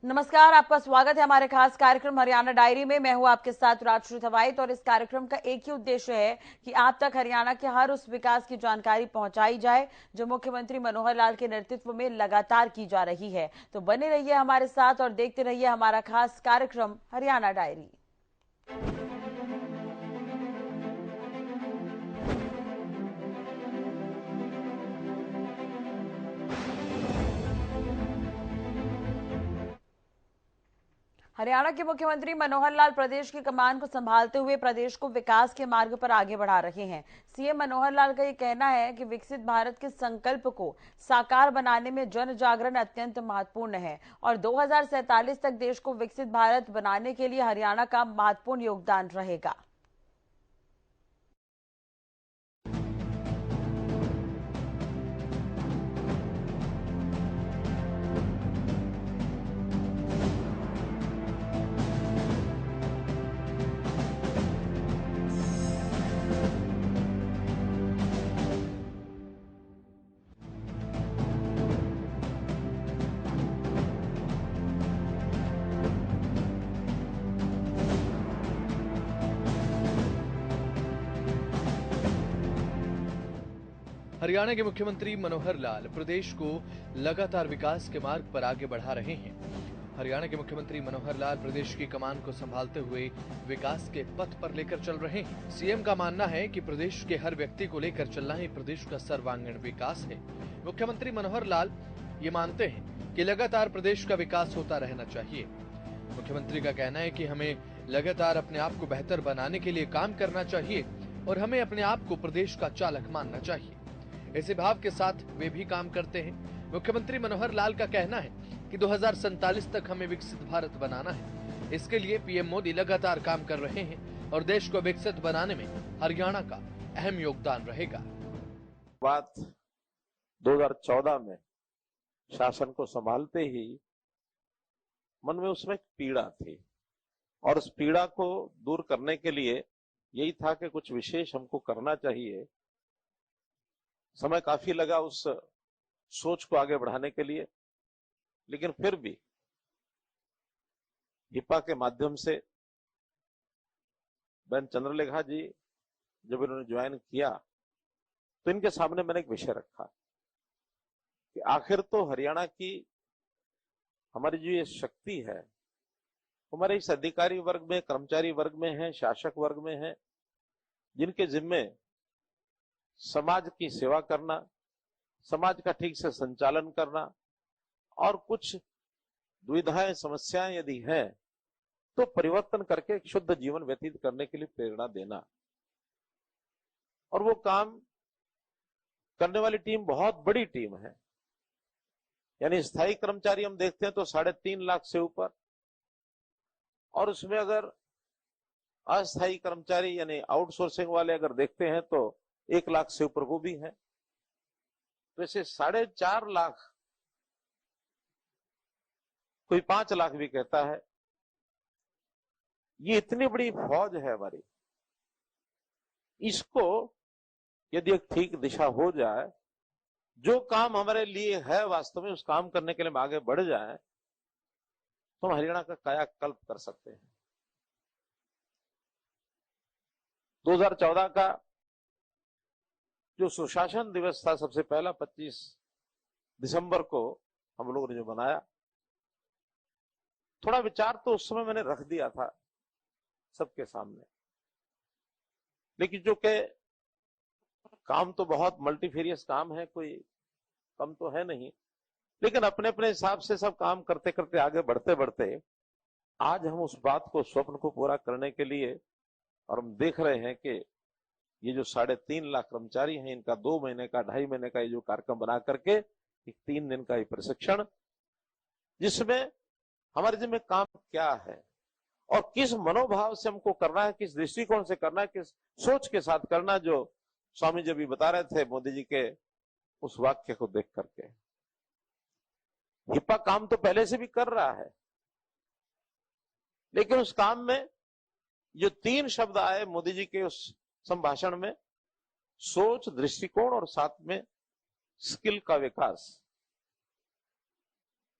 नमस्कार, आपका स्वागत है हमारे खास कार्यक्रम हरियाणा डायरी में। मैं हूं आपके साथ राजश्री थवाइट और इस कार्यक्रम का एक ही उद्देश्य है कि आप तक हरियाणा के हर उस विकास की जानकारी पहुंचाई जाए जो मुख्यमंत्री मनोहर लाल के नेतृत्व में लगातार की जा रही है। तो बने रहिए हमारे साथ और देखते रहिए हमारा खास कार्यक्रम हरियाणा डायरी। हरियाणा के मुख्यमंत्री मनोहर लाल प्रदेश की कमान को संभालते हुए प्रदेश को विकास के मार्ग पर आगे बढ़ा रहे हैं। सीएम मनोहर लाल का ये कहना है कि विकसित भारत के संकल्प को साकार बनाने में जन जागरण अत्यंत महत्वपूर्ण है और 2047 तक देश को विकसित भारत बनाने के लिए हरियाणा का महत्वपूर्ण योगदान रहेगा। हरियाणा के मुख्यमंत्री मनोहर लाल प्रदेश को लगातार विकास के मार्ग पर आगे बढ़ा रहे हैं। हरियाणा के मुख्यमंत्री मनोहर लाल प्रदेश की कमान को संभालते हुए विकास के पथ पर लेकर चल रहे हैं। सीएम का मानना है कि प्रदेश के हर व्यक्ति को लेकर चलना ही प्रदेश का सर्वांगीण विकास है। मुख्यमंत्री मनोहर लाल ये मानते हैं कि लगातार प्रदेश का विकास होता रहना चाहिए। मुख्यमंत्री का कहना है कि हमें लगातार अपने आप को बेहतर बनाने के लिए काम करना चाहिए और हमें अपने आप को प्रदेश का चालक मानना चाहिए। इसी भाव के साथ वे भी काम करते हैं। मुख्यमंत्री मनोहर लाल का कहना है कि 2047 तक हमें विकसित भारत बनाना है। इसके लिए पीएम मोदी लगातार काम कर रहे हैं और देश को विकसित बनाने में हरियाणा का अहम योगदान रहेगा। बात 2014 में शासन को संभालते ही मन में उसमें पीड़ा थी और उस पीड़ा को दूर करने के लिए यही था कि कुछ विशेष हमको करना चाहिए। समय काफी लगा उस सोच को आगे बढ़ाने के लिए, लेकिन फिर भी हिपा के माध्यम से बहन चंद्रलेखा जी जब इन्होंने ज्वाइन किया तो इनके सामने मैंने एक विषय रखा कि आखिर तो हरियाणा की हमारी जो ये शक्ति है हमारे इस अधिकारी वर्ग में, कर्मचारी वर्ग में है, शासक वर्ग में है, जिनके जिम्मे समाज की सेवा करना, समाज का ठीक से संचालन करना और कुछ दुविधाएं, समस्याएं यदि है तो परिवर्तन करके एक शुद्ध जीवन व्यतीत करने के लिए प्रेरणा देना। और वो काम करने वाली टीम बहुत बड़ी टीम है। यानी स्थायी कर्मचारी हम देखते हैं तो 3.5 लाख से ऊपर, और उसमें अगर अस्थायी कर्मचारी यानी आउटसोर्सिंग वाले अगर देखते हैं तो 1 लाख से ऊपर वो भी है। तो ऐसे 4.5 लाख, कोई 5 लाख भी कहता है। ये इतनी बड़ी फौज है हमारी। इसको यदि एक ठीक दिशा हो जाए, जो काम हमारे लिए है वास्तव में उस काम करने के लिए हम आगे बढ़ जाए तो हम हरियाणा का कायाकल्प कर सकते हैं। 2014 का जो सुशासन दिवस था, सबसे पहला 25 दिसंबर को हम लोगों ने जो मनाया, थोड़ा विचार तो उस समय मैंने रख दिया था सबके सामने, लेकिन जो के काम तो बहुत मल्टीफेरियस काम है, कोई कम तो है नहीं, लेकिन अपने अपने हिसाब से सब काम करते करते आगे बढ़ते बढ़ते आज हम उस बात को, स्वप्न को पूरा करने के लिए, और हम देख रहे हैं कि ये जो 3.5 लाख कर्मचारी हैं, इनका 2 महीने का, 2.5 महीने का ये जो कार्यक्रम बना करके एक 3 दिन का ये प्रशिक्षण, जिसमें हमारे जिम्मे काम क्या है और किस मनोभाव से हमको करना है, किस दृष्टिकोण से करना है, किस सोच के साथ करना, जो स्वामी जी भी बता रहे थे मोदी जी के उस वाक्य को देख करके। हिपा काम तो पहले से भी कर रहा है, लेकिन उस काम में जो 3 शब्द आए मोदी जी के उस संभाषण में, सोच, दृष्टिकोण और साथ में स्किल का विकास।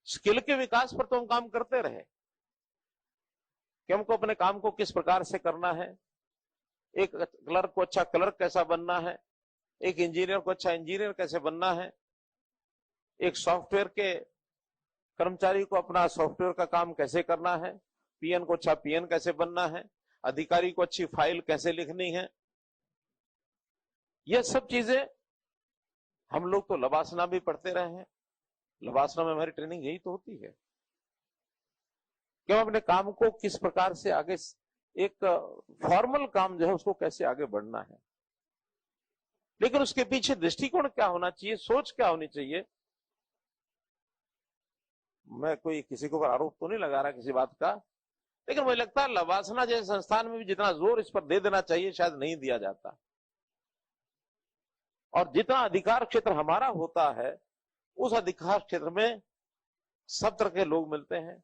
स्किल के विकास पर तो हम काम करते रहे कि हमको अपने काम को किस प्रकार से करना है, एक क्लर्क को अच्छा क्लर्क कैसा बनना है, एक इंजीनियर को अच्छा इंजीनियर कैसे बनना है, एक सॉफ्टवेयर के कर्मचारी को अपना सॉफ्टवेयर का काम कैसे करना है, पीएन को अच्छा पीएन कैसे बनना है, अधिकारी को अच्छी फाइल कैसे लिखनी है। यह सब चीजें हम लोग तो लवासना भी पढ़ते रहे हैं। लवासना में हमारी ट्रेनिंग यही तो होती है कि हम अपने काम को किस प्रकार से आगे, एक फॉर्मल काम जो है उसको कैसे आगे बढ़ना है, लेकिन उसके पीछे दृष्टिकोण क्या होना चाहिए, सोच क्या होनी चाहिए। मैं कोई किसी के ऊपर आरोप तो नहीं लगा रहा किसी बात का, लेकिन मुझे लगता है लवासना जैसे संस्थान में भी जितना जोर इस पर दे देना चाहिए शायद नहीं दिया जाता। और जितना अधिकार क्षेत्र हमारा होता है उस अधिकार क्षेत्र में सब तरह के लोग मिलते हैं,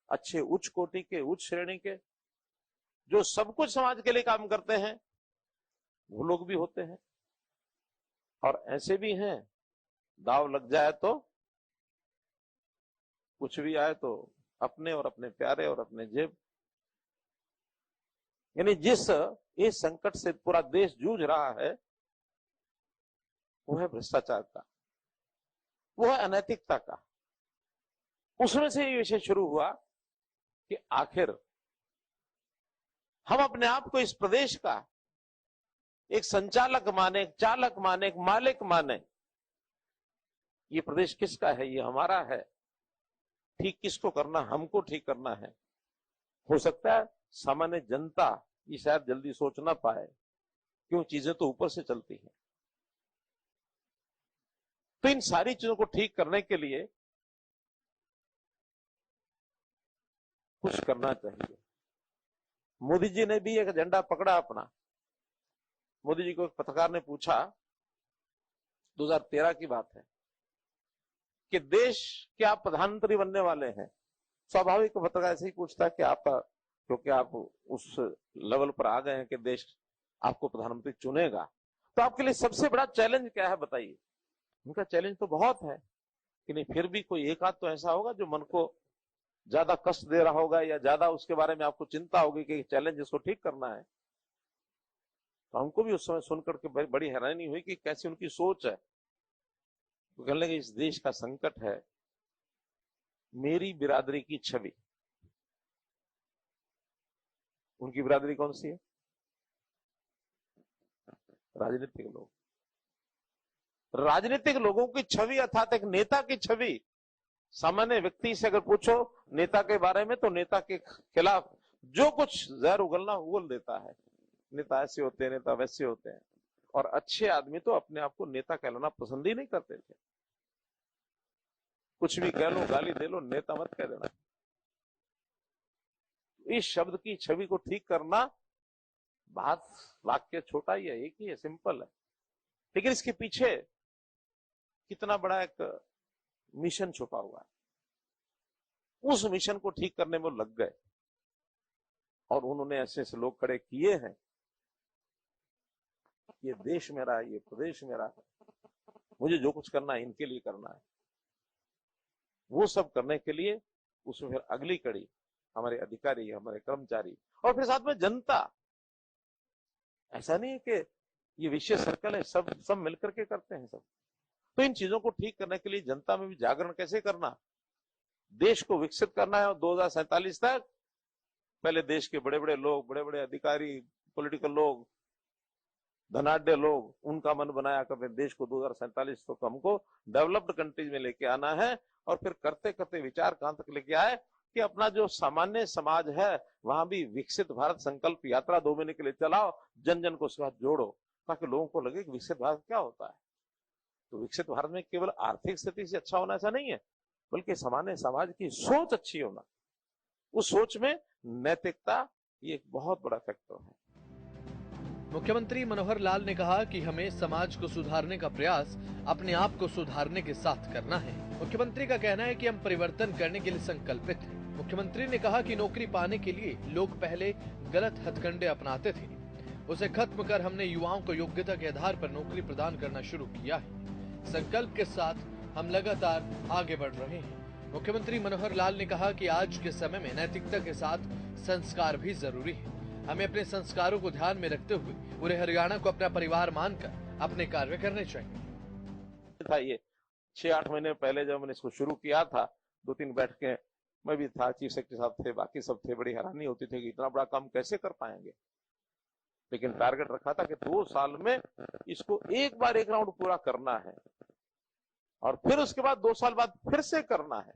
अच्छे उच्च कोटि के, उच्च श्रेणी के, जो सब कुछ समाज के लिए काम करते हैं, वो लोग भी होते हैं। और ऐसे भी हैं दाव लग जाए तो कुछ भी आए तो अपने और अपने प्यारे और अपने जेब। यानी जिस इस संकट से पूरा देश जूझ रहा है वो है भ्रष्टाचार का, वो है अनैतिकता का। उसमें से ये विषय शुरू हुआ कि आखिर हम अपने आप को इस प्रदेश का एक संचालक माने, एक चालक माने, एक मालिक माने। ये प्रदेश किसका है, ये हमारा है, ठीक किसको करना, हमको ठीक करना है। हो सकता है सामान्य जनता ये शायद जल्दी सोच ना पाए, क्यों, चीजें तो ऊपर से चलती हैं। तो इन सारी चीजों को ठीक करने के लिए कुछ करना चाहिए। मोदी जी ने भी एक एजेंडा पकड़ा अपना। मोदी जी को एक पत्रकार ने पूछा, 2013 की बात है, कि देश के आप प्रधानमंत्री बनने वाले हैं। स्वाभाविक पत्रकार ऐसे ही पूछता है कि आप, क्योंकि आप उस लेवल पर आ गए हैं कि देश आपको प्रधानमंत्री चुनेगा, तो आपके लिए सबसे बड़ा चैलेंज क्या है बताइए। उनका चैलेंज तो बहुत है कि नहीं, फिर भी कोई एक आध तो ऐसा होगा जो मन को ज्यादा कष्ट दे रहा होगा या ज्यादा उसके बारे में आपको चिंता होगी कि चैलेंज इसको ठीक करना है। तो हमको भी उस समय सुनकर के बड़ी हैरानी हुई कि कैसी उनकी सोच है। तो कहने लगे इस देश का संकट है मेरी बिरादरी की छवि। उनकी बिरादरी कौन सी है? राजनीतिक लोग। राजनीतिक लोगों की छवि अर्थात एक नेता की छवि। सामान्य व्यक्ति से अगर पूछो नेता के बारे में तो नेता के खिलाफ जो कुछ जहर उगलना उगल देता है। नेता ऐसे होते हैं, नेता वैसे होते हैं। और अच्छे आदमी तो अपने आप को नेता कहलाना पसंद ही नहीं करते थे। कुछ भी कह लो, गाली दे लो, नेता मत कह देना। इस शब्द की छवि को ठीक करना बात, वाक्य छोटा ही है, एक ही है, सिंपल है, लेकिन इसके पीछे कितना बड़ा एक मिशन छुपा हुआ है। उस मिशन को ठीक करने में लग गए और उन्होंने ऐसे ऐसे लोग खड़े किए हैं। ये देश मेरा है, ये प्रदेश मेरा है, मुझे जो कुछ करना है इनके लिए करना है। वो सब करने के लिए उसमें फिर अगली कड़ी हमारे अधिकारी, हमारे कर्मचारी और फिर साथ में जनता। ऐसा नहीं है कि ये विशेष सर्कल है, सब मिलकर के करते हैं सब। तो इन चीजों को ठीक करने के लिए जनता में भी जागरण कैसे करना, देश को विकसित करना है। और 2047 तक पहले देश के बड़े बड़े लोग, बड़े बड़े अधिकारी, पॉलिटिकल लोग, धनाढ्य लोग, उनका मन बनाया करते देश को 2047 तक हमको डेवलप्ड कंट्रीज में लेके आना है। और फिर करते करते विचार कहां तक लेके आए कि अपना जो सामान्य समाज है वहां भी विकसित भारत संकल्प यात्रा 2 महीने के लिए चलाओ, जन जन को उसके साथ जोड़ो, ताकि लोगों को लगे कि विकसित भारत क्या होता है। तो विकसित भारत में केवल आर्थिक स्थिति से अच्छा होना ऐसा नहीं है, बल्कि सामान्य समाज की सोच अच्छी होना, उस सोच में नैतिकता ये एक बहुत बड़ा फैक्टर है। मुख्यमंत्री मनोहर लाल ने कहा कि हमें समाज को सुधारने का प्रयास अपने आप को सुधारने के साथ करना है। मुख्यमंत्री का कहना है कि हम परिवर्तन करने के लिए संकल्पित हैं। मुख्यमंत्री ने कहा कि नौकरी पाने के लिए लोग पहले गलत हथकंडे अपनाते थे, उसे खत्म कर हमने युवाओं को योग्यता के आधार पर नौकरी प्रदान करना शुरू किया है। संकल्प के साथ हम लगातार आगे बढ़ रहे हैं। मुख्यमंत्री मनोहर लाल ने कहा कि आज के समय में नैतिकता के साथ संस्कार भी जरूरी है। हमें अपने संस्कारों को ध्यान में रखते हुए पूरे हरियाणा को अपना परिवार मानकर अपने कार्य करने चाहिए। था ये 6-8 महीने पहले जब मैंने इसको शुरू किया था, 2-3 बैठकें मैं भी था, चीफ सेक्रेटरी साहब थे, बाकी सब थे, बड़ी हैरानी होती थी कि इतना बड़ा काम कैसे कर पाएंगे। लेकिन टारगेट रखा था कि 2 साल में इसको एक बार एक राउंड पूरा करना है और फिर उसके बाद 2 साल बाद फिर से करना है।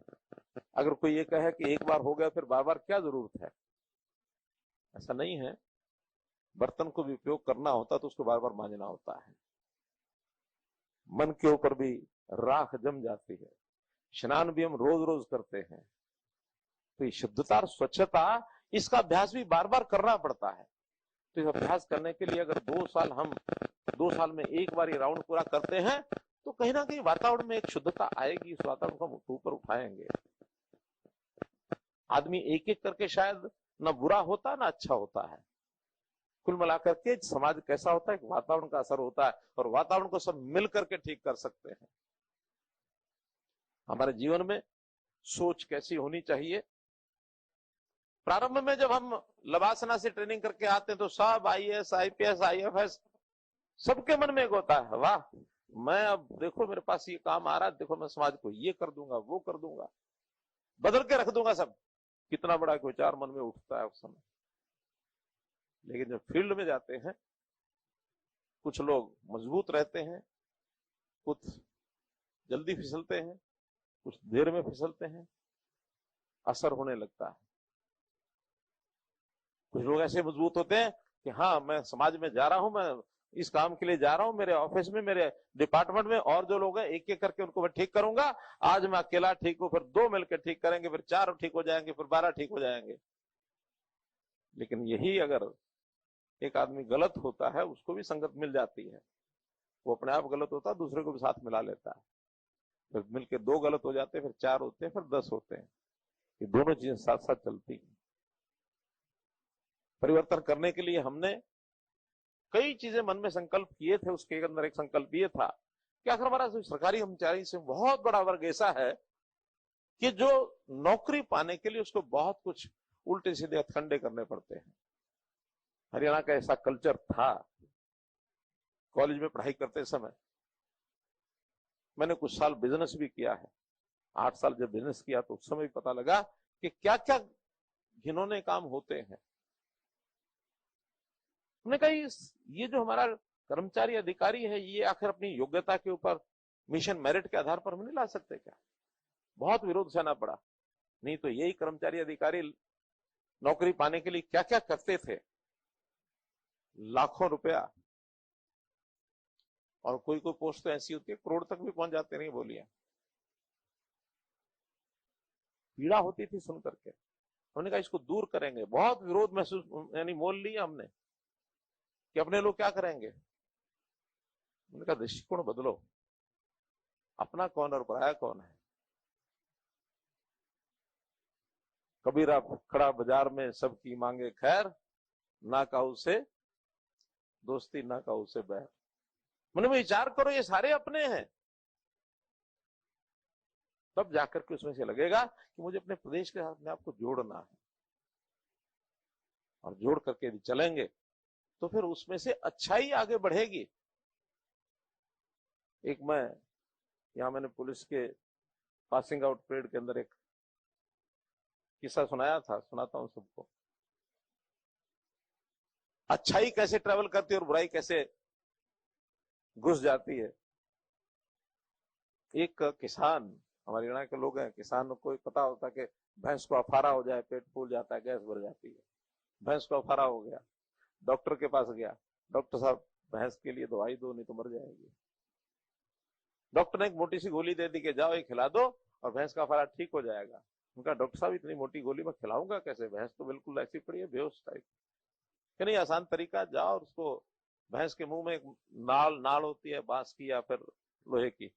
अगर कोई ये कहे कि एक बार हो गया फिर बार बार क्या जरूरत है, ऐसा नहीं है। बर्तन को भी उपयोग करना होता तो उसको बार बार मांजना होता है। मन के ऊपर भी राख जम जाती है। स्नान भी हम रोज रोज करते हैं, तो ये शुद्धता और स्वच्छता, इसका अभ्यास भी बार बार करना पड़ता है। तो इस अभ्यास करने के लिए अगर 2 साल में एक बार ये राउंड पूरा करते हैं तो कहीं ना कहीं वातावरण में एक शुद्धता आएगी, इस वातावरण को हम ऊपर उठाएंगे। आदमी एक एक करके शायद ना बुरा होता ना अच्छा होता है, कुल मिलाकर के समाज कैसा होता है, वातावरण का असर होता है और वातावरण को सब मिल करके ठीक कर सकते हैं। हमारे जीवन में सोच कैसी होनी चाहिए। प्रारंभ में जब हम लवासना से ट्रेनिंग करके आते हैं तो सब आईएएस, आईपीएस, आईएफएस सबके मन में एक होता है, वाह मैं अब देखो मेरे पास ये काम आ रहा है, देखो मैं समाज को ये कर दूंगा, वो कर दूंगा, बदल के रख दूंगा सब। कितना बड़ा विचार मन में उठता है उस समय। लेकिन जब फील्ड में जाते हैं, कुछ लोग मजबूत रहते हैं, कुछ जल्दी फिसलते हैं, कुछ देर में फिसलते हैं, असर होने लगता है। कुछ लोग ऐसे मजबूत होते हैं कि हाँ मैं समाज में जा रहा हूं, मैं इस काम के लिए जा रहा हूं, मेरे ऑफिस में, मेरे डिपार्टमेंट में और जो लोग हैं एक एक करके उनको मैं ठीक करूंगा। आज मैं अकेला ठीक हूं, फिर 2 मिलकर ठीक करेंगे, फिर 4 ठीक हो जाएंगे, फिर 12 ठीक हो जाएंगे। लेकिन यही अगर एक आदमी गलत होता है, उसको भी संगत मिल जाती है, वो अपने आप गलत होता है, दूसरे को भी साथ मिला लेता है, फिर मिलकर 2 गलत हो जाते हैं, फिर 4 होते हैं, फिर 10 होते हैं। ये दोनों चीजें साथ साथ चलती हैं। परिवर्तन करने के लिए हमने कई चीजें मन में संकल्प किए थे। उसके अंदर एक संकल्प ये था कि आखिर हमारा सरकारी कर्मचारी से बहुत बड़ा वर्ग ऐसा है कि जो नौकरी पाने के लिए उसको बहुत कुछ उल्टे सीधे हथकंडे करने पड़ते हैं। हरियाणा का ऐसा कल्चर था। कॉलेज में पढ़ाई करते समय मैंने कुछ साल बिजनेस भी किया है। 8 साल जब बिजनेस किया तो उस समय भी पता लगा कि क्या क्या घिनौने काम होते हैं। हमने कहा ये जो हमारा कर्मचारी अधिकारी है, ये आखिर अपनी योग्यता के ऊपर मिशन मेरिट के आधार पर हम नहीं ला सकते क्या? बहुत विरोध सहना पड़ा। नहीं तो यही कर्मचारी अधिकारी नौकरी पाने के लिए क्या क्या करते थे, लाखों रुपया, और कोई कोई पोस्ट तो ऐसी होती है करोड़ तक भी पहुंच जाते नहीं बोलिए। पीड़ा होती थी सुन करके। हमने कहा इसको दूर करेंगे। बहुत विरोध महसूस यानी मोल लिया हमने कि अपने लोग क्या करेंगे। हमने कहा दृष्टिकोण बदलो, अपना कौन और पराया कौन है। कबीरा खड़ा बाजार में सबकी मांगे खैर, ना काऊ से दोस्ती ना काऊ से बैर। मैंने विचार करो ये सारे अपने हैं, तब जाकर के उसमें से लगेगा कि मुझे अपने प्रदेश के साथ अपने आपको जोड़ना है, और जोड़ करके यदि चलेंगे तो फिर उसमें से अच्छाई आगे बढ़ेगी। एक मैंने पुलिस के पासिंग आउट परेड के अंदर एक किस्सा सुनाता हूं सबको। अच्छाई कैसे ट्रेवल करती है और बुराई कैसे घुस जाती है। एक किसान, हमारे हरियाणा के लोग हैं, किसान को पता होता है कि भैंस को अफारा हो जाए, पेट फूल जाता है, गैस भर जाती है। भैंस को अफारा हो गया, डॉक्टर के पास गया। डॉक्टर साहब भैंस के लिए दवाई दो, नहीं तो मर जाएगी। डॉक्टर ने एक मोटी सी गोली दे दी कि जाओ ये खिला दो और भैंस का अफारा ठीक हो जाएगा। उनका डॉक्टर साहब इतनी मोटी गोली मैं खिलाऊंगा कैसे, भैंस तो बिल्कुल ऐसी पड़ी है बेहोश टाइप। कि नहीं, आसान तरीका, जाओ और उसको भैंस के मुंह में एक नाल होती है बांस की या फिर लोहे की,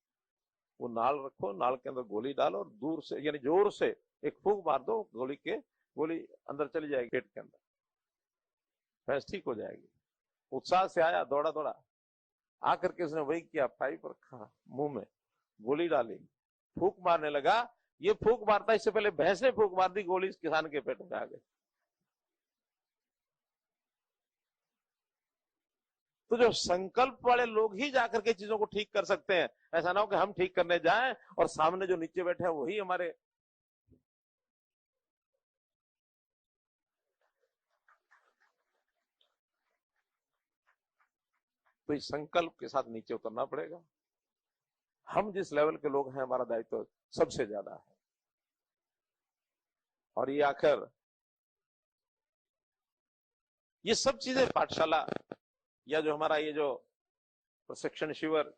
वो नाल रखो, नाल के अंदर गोली डालो और दूर से यानी जोर से एक फूंक मार दो, गोली अंदर चली जाएगी पेट के अंदर, भैंस ठीक हो जाएगी। उत्साह से आया, दौड़ा आकर के उसने वही किया, पाइप रखा, मुंह में गोली डाली, फूंक मारने लगा। ये फूंक मारता, इससे पहले भैंस ने फूंक मार दी, गोली किसान के पेट में आ गई। तो जो संकल्प वाले लोग ही जाकर के चीजों को ठीक कर सकते हैं। ऐसा ना हो कि हम ठीक करने जाएं और सामने जो नीचे बैठे हैं वही हमारे। तो इस संकल्प के साथ नीचे उतरना पड़ेगा। हम जिस लेवल के लोग हैं, हमारा दायित्व सबसे ज्यादा है। और ये आखिर ये सब चीजें पाठशाला या जो हमारा ये जो प्रशिक्षण शिविर,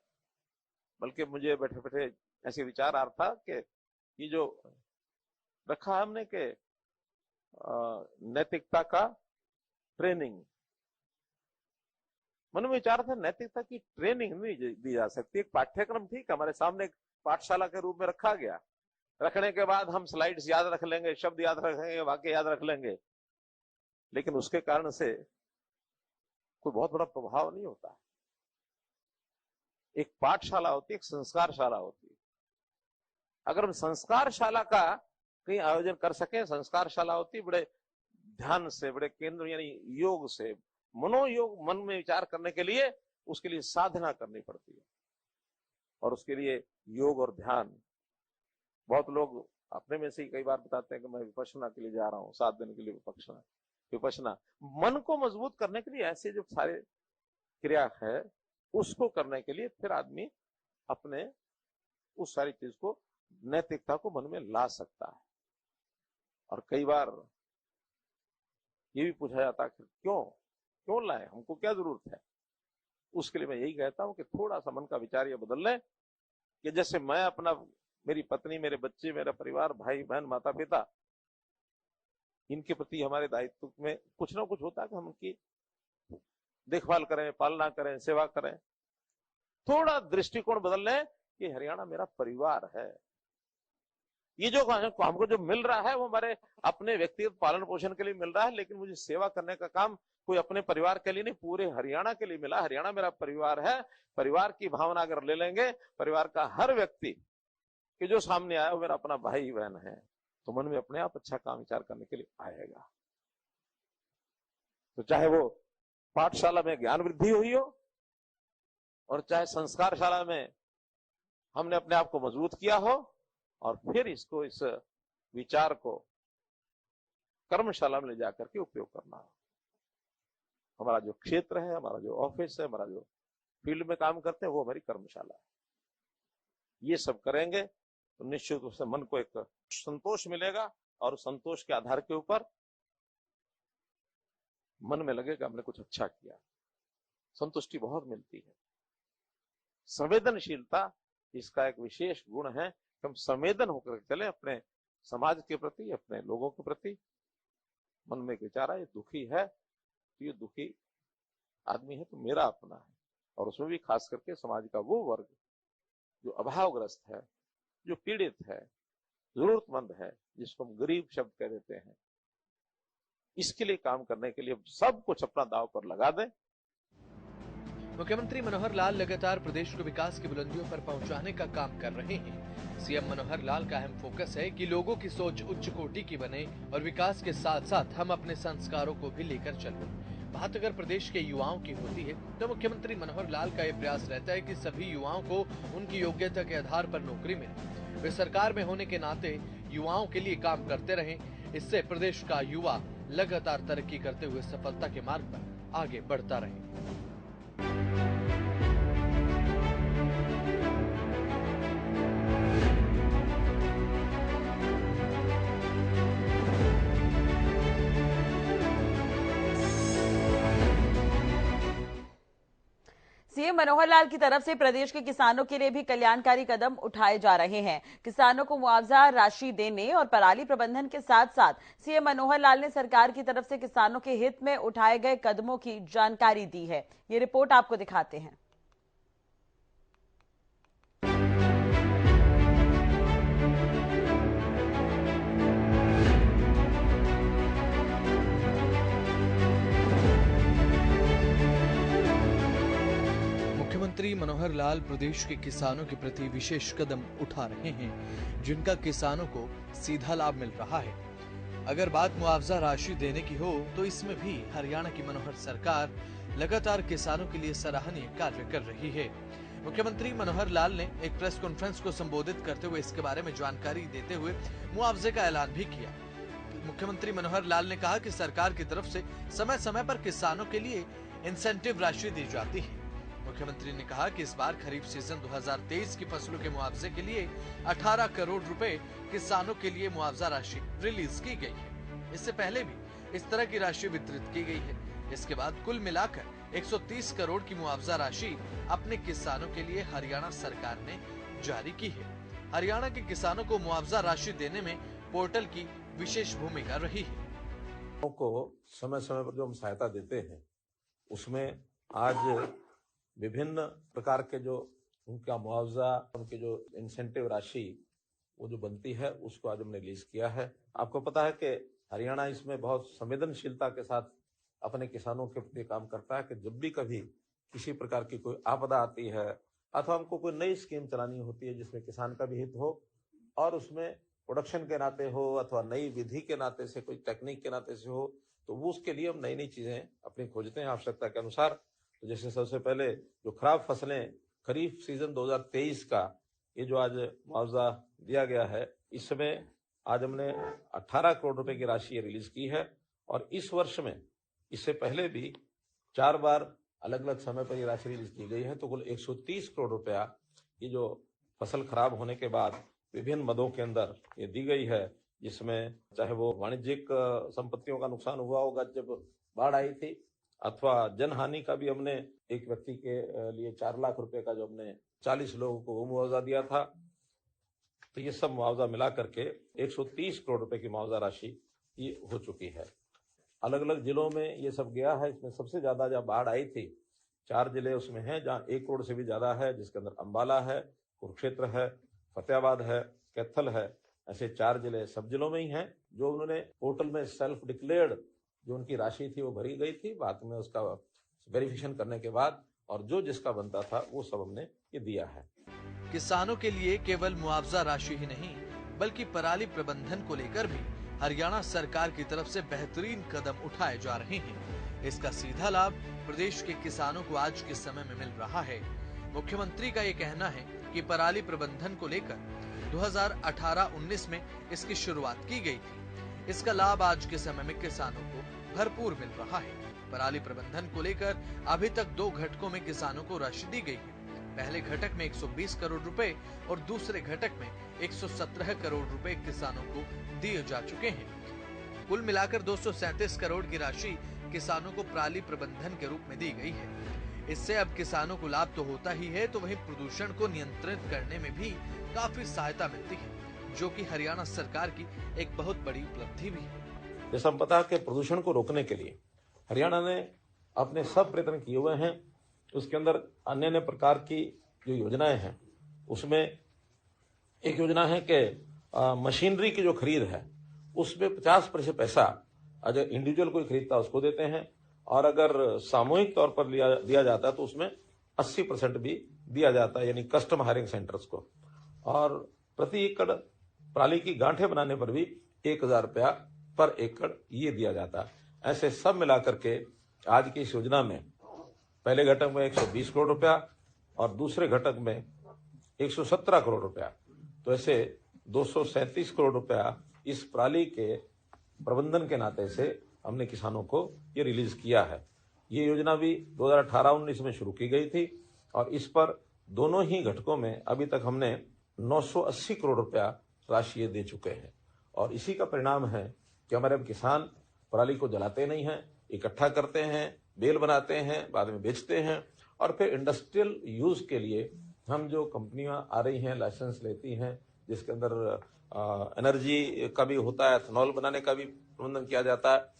बल्कि मुझे बैठे बैठे ऐसे विचार आ रहा था कि ये जो रखा हमने के नैतिकता का ट्रेनिंग, मन में विचार था नैतिकता की ट्रेनिंग नहीं दी जा सकती। एक पाठ्यक्रम ठीक हमारे सामने एक पाठशाला के रूप में रखा गया, रखने के बाद हम स्लाइड्स याद रख लेंगे, शब्द याद रखेंगे, वाक्य याद रख लेंगे, लेकिन उसके कारण से कोई बहुत बड़ा प्रभाव नहीं होता। एक पाठशाला होती है, एक संस्कारशाला होती है। अगर हम संस्कारशाला का कहीं आयोजन कर सके, संस्कारशाला होती बड़े ध्यान से, बड़े केंद्र यानी योग से, मनोयोग, मन में विचार करने के लिए उसके लिए साधना करनी पड़ती है। और उसके लिए योग और ध्यान, बहुत लोग अपने में से ही कई बार बताते हैं कि मैं विपश्यना के लिए जा रहा हूं, 7 दिन के लिए विपश्यना। मन को मजबूत करने के लिए ऐसे जो सारे क्रिया है उसको करने के लिए फिर आदमी अपने उस सारी चीज को, नैतिकता को मन में ला सकता है। और कई बार ये भी पूछा जाता है क्यों लाए, हमको क्या जरूरत है। उसके लिए मैं यही कहता हूं कि थोड़ा सा मन का विचार ये बदल ले कि जैसे मैं अपना, मेरी पत्नी, मेरे बच्चे, मेरा परिवार, भाई बहन, माता पिता, इनके प्रति हमारे दायित्व में कुछ ना कुछ होता है कि हम उनकी देखभाल करें, पालना करें, सेवा करें। थोड़ा दृष्टिकोण बदल लें कि हरियाणा मेरा परिवार है। ये जो हमको जो मिल रहा है वो हमारे अपने व्यक्तिगत पालन पोषण के लिए मिल रहा है, लेकिन मुझे सेवा करने का काम कोई अपने परिवार के लिए नहीं, पूरे हरियाणा के लिए मिला। हरियाणा मेरा परिवार है। परिवार की भावना अगर ले लेंगे, परिवार का हर व्यक्ति कि जो सामने आया वो मेरा अपना भाई बहन है, तो मन में अपने आप अच्छा काम विचार करने के लिए आएगा। तो चाहे वो पाठशाला में ज्ञान वृद्धि हुई हो और चाहे संस्कारशाला में हमने अपने आप को मजबूत किया हो, और फिर इसको, इस विचार को कर्मशाला में ले जाकर के उपयोग करना हो। हमारा जो क्षेत्र है, हमारा जो ऑफिस है, हमारा जो फील्ड में काम करते हैं, वो हमारी कर्मशाला है। ये सब करेंगे तो निश्चित रूप से मन को एक संतोष मिलेगा, और संतोष के आधार के ऊपर मन में लगेगा हमने कुछ अच्छा किया। संतुष्टि बहुत मिलती है। संवेदनशीलता इसका एक विशेष गुण है कि हम संवेदन होकर चले अपने समाज के प्रति, अपने लोगों के प्रति। मन में विचार है, ये दुखी है तो ये दुखी आदमी है तो मेरा अपना है, और उसमें भी खास करके समाज का वो वर्ग जो अभावग्रस्त है, जो पीड़ित है, जरूरतमंद है, जिसको हम गरीब शब्द कह देते हैं, इसके लिए काम करने के लिए सब कुछ अपना दांव पर लगा दें। मुख्यमंत्री मनोहर लाल लगातार प्रदेश को विकास की बुलंदियों पर पहुंचाने का काम कर रहे हैं। सीएम मनोहर लाल का अहम फोकस है कि लोगों की सोच उच्च कोटि की बने और विकास के साथ साथ हम अपने संस्कारों को भी लेकर चलें। बात अगर प्रदेश के युवाओं की होती है तो मुख्यमंत्री मनोहर लाल का यह प्रयास रहता है कि सभी युवाओं को उनकी योग्यता के आधार पर नौकरी मिले। वे सरकार में होने के नाते युवाओं के लिए काम करते रहें। इससे प्रदेश का युवा लगातार तरक्की करते हुए सफलता के मार्ग पर आगे बढ़ता रहे। सीएम मनोहर लाल की तरफ से प्रदेश के किसानों के लिए भी कल्याणकारी कदम उठाए जा रहे हैं। किसानों को मुआवजा राशि देने और पराली प्रबंधन के साथ साथ सीएम मनोहर लाल ने सरकार की तरफ से किसानों के हित में उठाए गए कदमों की जानकारी दी है। ये रिपोर्ट आपको दिखाते हैं। मुख्यमंत्री मनोहर लाल प्रदेश के किसानों के प्रति विशेष कदम उठा रहे हैं, जिनका किसानों को सीधा लाभ मिल रहा है। अगर बात मुआवजा राशि देने की हो तो इसमें भी हरियाणा की मनोहर सरकार लगातार किसानों के लिए सराहनीय कार्य कर रही है। मुख्यमंत्री मनोहर लाल ने एक प्रेस कॉन्फ्रेंस को संबोधित करते हुए इसके बारे में जानकारी देते हुए मुआवजे का ऐलान भी किया। मुख्यमंत्री मनोहर लाल ने कहा कि सरकार की तरफ से समय समय पर किसानों के लिए इंसेंटिव राशि दी जाती है। मुख्यमंत्री ने कहा कि इस बार खरीफ सीजन 2023 की फसलों के मुआवजे के लिए 18 करोड़ रुपए किसानों के लिए मुआवजा राशि रिलीज की गई है। इससे पहले भी इस तरह की राशि वितरित की गई है। इसके बाद कुल मिलाकर 130 करोड़ की मुआवजा राशि अपने किसानों के लिए हरियाणा सरकार ने जारी की है। हरियाणा के किसानों को मुआवजा राशि देने में पोर्टल की विशेष भूमिका रही है। को समय समय पर जो हम सहायता देते हैं उसमें आज विभिन्न प्रकार के जो उनका मुआवजा, उनके जो इंसेंटिव राशि वो जो बनती है उसको आज हमने रिलीज किया है। आपको पता है कि हरियाणा इसमें बहुत संवेदनशीलता के साथ अपने किसानों के प्रति काम करता है कि जब भी कभी किसी प्रकार की कोई आपदा आती है अथवा हमको कोई नई स्कीम चलानी होती है जिसमें किसान का भी हित हो और उसमें प्रोडक्शन के नाते हो अथवा नई विधि के नाते से, कोई टेक्निक के नाते से हो, तो वो उसके लिए हम नई नई चीजें अपनी खोजते हैं आवश्यकता के अनुसार। तो जैसे सबसे पहले जो खराब फसलें खरीफ सीजन 2023 का ये जो आज मुआवजा दिया गया है, इसमें आज हमने 18 करोड़ रुपए की राशि रिलीज की है। और इस वर्ष में इससे पहले भी 4 बार अलग अलग समय पर ये राशि रिलीज की गई है। तो कुल 130 करोड़ रुपया ये जो फसल खराब होने के बाद विभिन्न मदों के अंदर ये दी गई है, जिसमें चाहे वो वाणिज्यिक संपत्तियों का नुकसान हुआ होगा जब बाढ़ आई थी, अथवा जनहानि का भी हमने एक व्यक्ति के लिए 4 लाख रुपए का जो हमने 40 लोगों को वो मुआवजा दिया था। तो ये सब मुआवजा मिला करके 130 करोड़ रुपए की मुआवजा राशि ये हो चुकी है। अलग अलग जिलों में ये सब गया है। इसमें सबसे ज्यादा जब बाढ़ आई थी 4 जिले उसमें हैं जहाँ 1 करोड़ से भी ज्यादा है, जिसके अंदर अंबाला है, कुरुक्षेत्र है, फतेहाबाद है, कैथल है। ऐसे 4 जिले सब जिलों में ही हैं जो उन्होंने पोर्टल में सेल्फ डिक्लेयर्ड जो उनकी राशि थी वो भरी गई थी। बाद में उसका वेरिफिकेशन करने के बाद और जो जिसका बनता था वो सब हमने ये दिया है। किसानों के लिए केवल मुआवजा राशि ही नहीं बल्कि पराली प्रबंधन को लेकर भी हरियाणा सरकार की तरफ से बेहतरीन कदम उठाए जा रहे हैं। इसका सीधा लाभ प्रदेश के किसानों को आज के समय में मिल रहा है। मुख्यमंत्री का ये कहना है कि पराली प्रबंधन को लेकर 2018-19 में इसकी शुरुआत की गई थी। इसका लाभ आज के समय में किसानों को भरपूर मिल रहा है। पराली प्रबंधन को लेकर अभी तक 2 घटकों में किसानों को राशि दी गई है। पहले घटक में 120 करोड़ रुपए और दूसरे घटक में 117 करोड़ रुपए किसानों को दिए जा चुके हैं। कुल मिलाकर 237 करोड़ की राशि किसानों को पराली प्रबंधन के रूप में दी गई है। इससे अब किसानों को लाभ तो होता ही है, तो वहीं प्रदूषण को नियंत्रित करने में भी काफी सहायता मिलती है, जो कि हरियाणा सरकार की एक बहुत बड़ी उपलब्धि भी है। जैसा हम पता है कि प्रदूषण को रोकने के लिए हरियाणा ने अपने सब प्रयत्न किए हुए हैं। उसके अंदर अन्य अन्य प्रकार की जो योजनाएं हैं, उसमें एक योजना है कि मशीनरी की जो खरीद है उसमें 50% पैसा अगर इंडिविजुअल कोई खरीदता है उसको देते हैं, और अगर सामूहिक तौर पर दिया जाता है तो उसमें 80% भी दिया जाता है, यानी कस्टम हायरिंग सेंटर्स को। और प्रति एकड़ पराली की गांठें बनाने पर भी 1000 रुपया पर एकड़ ये दिया जाता है। ऐसे सब मिलाकर के आज की इस योजना में पहले घटक में 120 करोड़ रुपया और दूसरे घटक में 117 करोड़ रुपया, तो ऐसे 237 करोड़ रुपया इस पराली के प्रबंधन के नाते से हमने किसानों को ये रिलीज किया है। ये योजना भी 2018-19 में शुरू की गई थी और इस पर दोनों ही घटकों में अभी तक हमने 980 करोड़ रुपया राशि दे चुके हैं। और इसी का परिणाम है कि हमारे अब किसान पराली को जलाते नहीं हैं, इकट्ठा करते हैं, बेल बनाते हैं, बाद में बेचते हैं, और फिर इंडस्ट्रियल यूज के लिए हम जो कंपनियां आ रही हैं लाइसेंस लेती हैं, जिसके अंदर एनर्जी का भी होता है, एथेनॉल बनाने का भी प्रबंधन किया जाता है,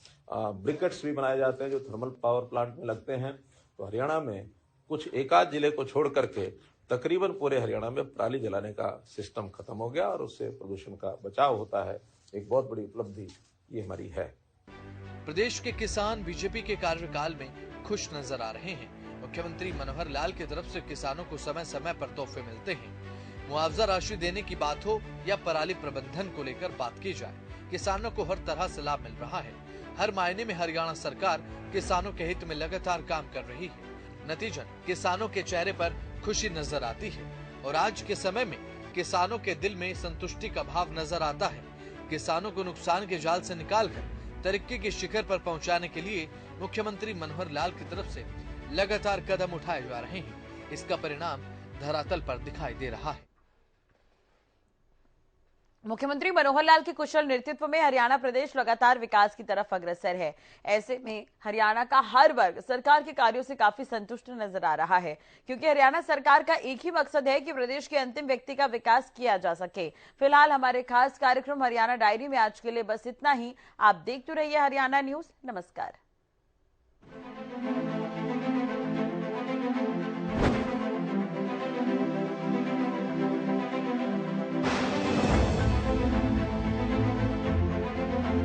ब्रिकेट्स भी बनाए जाते हैं जो थर्मल पावर प्लांट में लगते हैं। तो हरियाणा में कुछ एक आध जिले को छोड़ करके तकरीबन पूरे हरियाणा में पराली जलाने का सिस्टम खत्म हो गया और उससे प्रदूषण का बचाव होता है। एक बहुत बड़ी उपलब्धि ये हमारी है। प्रदेश के किसान बीजेपी के कार्यकाल में खुश नजर आ रहे हैं। मुख्यमंत्री मनोहर लाल की तरफ से किसानों को समय समय पर तोहफे मिलते हैं। मुआवजा राशि देने की बात हो या पराली प्रबंधन को लेकर बात की जाए, किसानों को हर तरह से लाभ मिल रहा है। हर मायने में हरियाणा सरकार किसानों के हित में लगातार काम कर रही है। नतीजन किसानों के चेहरे पर खुशी नजर आती है और आज के समय में किसानों के दिल में संतुष्टि का भाव नजर आता है। किसानों को नुकसान के जाल से निकालकर तरक्की के शिखर पर पहुंचाने के लिए मुख्यमंत्री मनोहर लाल की तरफ से लगातार कदम उठाए जा रहे हैं। इसका परिणाम धरातल पर दिखाई दे रहा है। मुख्यमंत्री मनोहर लाल के कुशल नेतृत्व में हरियाणा प्रदेश लगातार विकास की तरफ अग्रसर है। ऐसे में हरियाणा का हर वर्ग सरकार के कार्यों से काफी संतुष्ट नजर आ रहा है, क्योंकि हरियाणा सरकार का एक ही मकसद है कि प्रदेश के अंतिम व्यक्ति का विकास किया जा सके। फिलहाल हमारे खास कार्यक्रम हरियाणा डायरी में आज के लिए बस इतना ही। आप देखते रहिए हरियाणा न्यूज। नमस्कार।